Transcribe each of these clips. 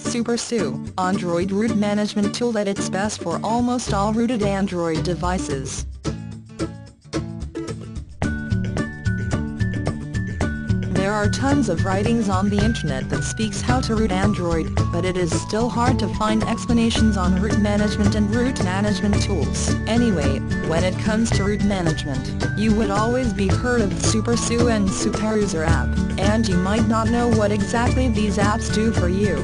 SuperSU, Android root management tool at its best for almost all rooted Android devices. There are tons of writings on the internet that speaks how to root Android, but it is still hard to find explanations on root management and root management tools. Anyway, when it comes to root management, you would always be heard of the SuperSU and SuperUser app, and you might not know what exactly these apps do for you.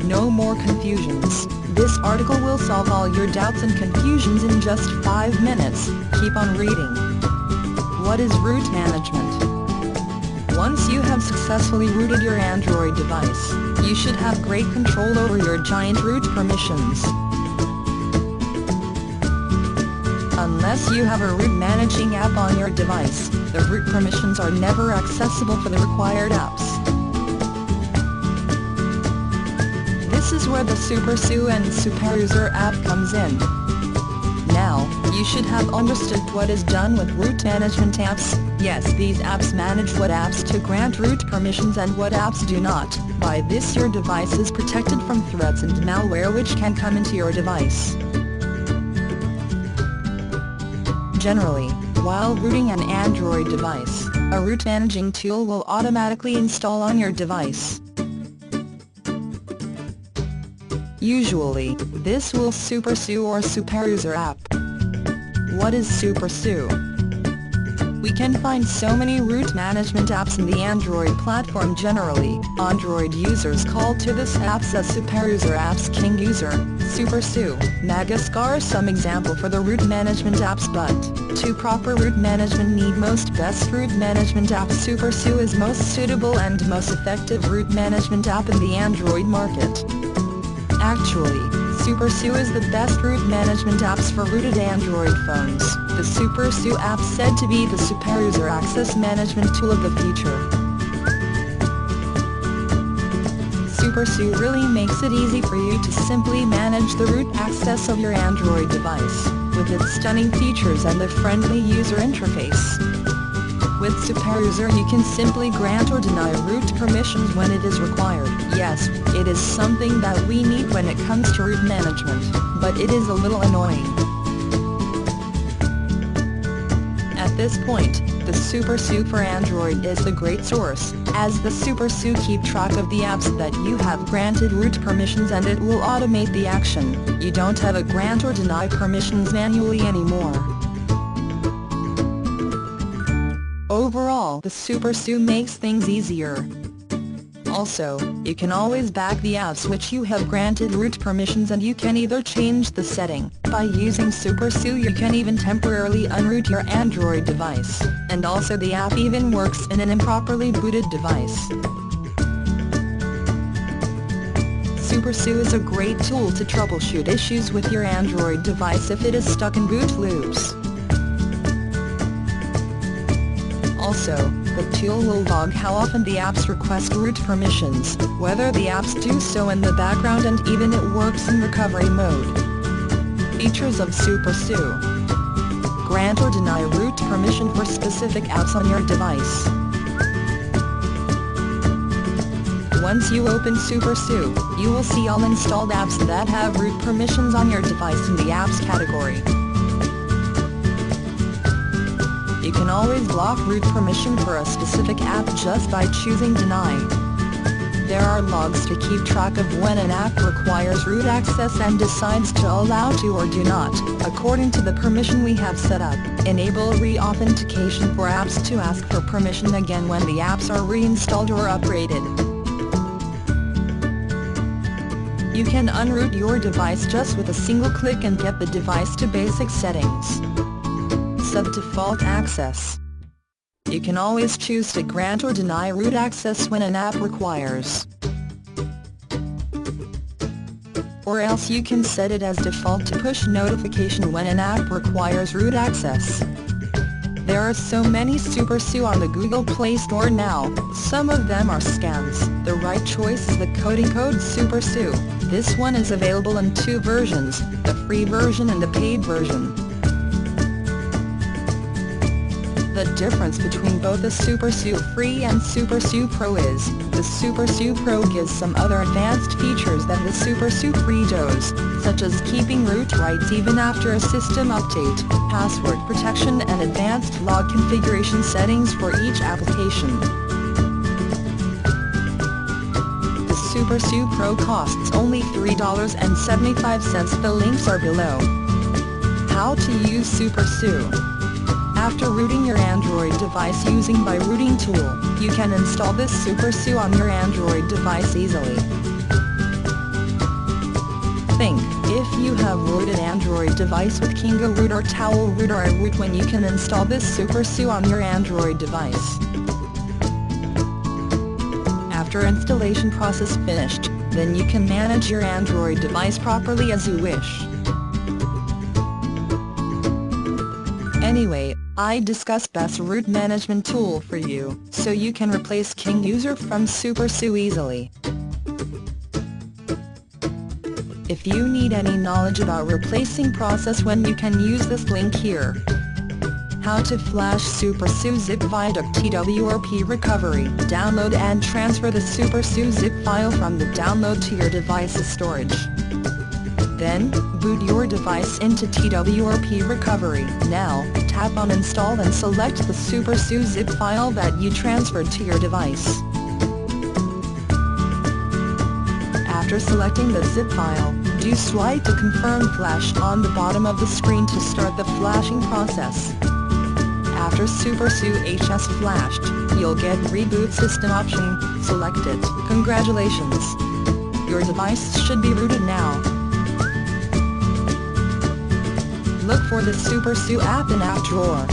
No more confusions. This article will solve all your doubts and confusions in just 5 minutes. Keep on reading. What is root management? Once you have successfully rooted your Android device, you should have great control over your giant root permissions. Unless you have a root managing app on your device, the root permissions are never accessible for the required apps. This is where the SuperSU and SuperUser app comes in. Now, you should have understood what is done with root management apps. Yes, these apps manage what apps to grant root permissions and what apps do not. By this your device is protected from threats and malware which can come into your device. Generally, while rooting an Android device, a root managing tool will automatically install on your device. Usually, this will SuperSU or SuperUser app. What is SuperSU? We can find so many root management apps in the Android platform. Generally, Android users call to this apps as SuperUser apps King User, SuperSU, Madagascar some example for the root management apps, but to proper root management need most best root management app. SuperSU is most suitable and most effective root management app in the Android market. Actually, SuperSU is the best root management apps for rooted Android phones. The SuperSU app said to be the SuperUser access management tool of the future. SuperSU really makes it easy for you to simply manage the root access of your Android device, with its stunning features and the friendly user interface. With SuperUser you can simply grant or deny root permissions when it is required. Yes, it is something that we need when it comes to root management, but it is a little annoying. At this point, the SuperSU for Android is the great source, as the SuperSU keep track of the apps that you have granted root permissions and it will automate the action. You don't have to grant or deny permissions manually anymore. Overall, the SuperSU makes things easier. Also, you can always back the apps which you have granted root permissions and you can either change the setting. By using SuperSU you can even temporarily unroot your Android device, and also the app even works in an improperly booted device. SuperSU is a great tool to troubleshoot issues with your Android device if it is stuck in boot loops. Also, the tool will log how often the apps request root permissions, whether the apps do so in the background, and even it works in recovery mode. Features of SuperSU: grant or deny root permission for specific apps on your device. Once you open SuperSU, you will see all installed apps that have root permissions on your device in the apps category. You can always block root permission for a specific app just by choosing Deny. There are logs to keep track of when an app requires root access and decides to allow to or do not, according to the permission we have set up. Enable re-authentication for apps to ask for permission again when the apps are reinstalled or upgraded. You can unroot your device just with a single click and get the device to basic settings. Sub-default access. You can always choose to grant or deny root access when an app requires. Or else you can set it as default to push notification when an app requires root access. There are so many SuperSU on the Google Play Store now, some of them are scams. The right choice is the coding code SuperSU. This one is available in 2 versions, the free version and the paid version. The difference between both the SuperSU Free and SuperSU Pro is, the SuperSU Pro gives some other advanced features than the SuperSU Free does, such as keeping root rights even after a system update, password protection and advanced log configuration settings for each application. The SuperSU Pro costs only $3.75. The links are below. How to use SuperSU. After rooting your Android device using by rooting tool, you can install this SuperSU on your Android device easily. Think, if you have rooted Android device with Kingo root or Towel root or iRoot, when you can install this SuperSU on your Android device. After installation process finished, then you can manage your Android device properly as you wish. Anyway, I discuss best root management tool for you, so you can replace King user from SuperSU easily. If you need any knowledge about replacing process, when you can use this link here. How to flash SuperSU zip via TWRP recovery. Download and transfer the SuperSU zip file from the download to your device's storage. Then, boot your device into TWRP recovery. Now, tap on Install and select the SuperSU zip file that you transferred to your device. After selecting the zip file, do swipe to confirm flash on the bottom of the screen to start the flashing process. After SuperSU HS flashed, you'll get Reboot System option, select it. Congratulations! Your device should be rooted now. Look for the SuperSU app in App Drawer.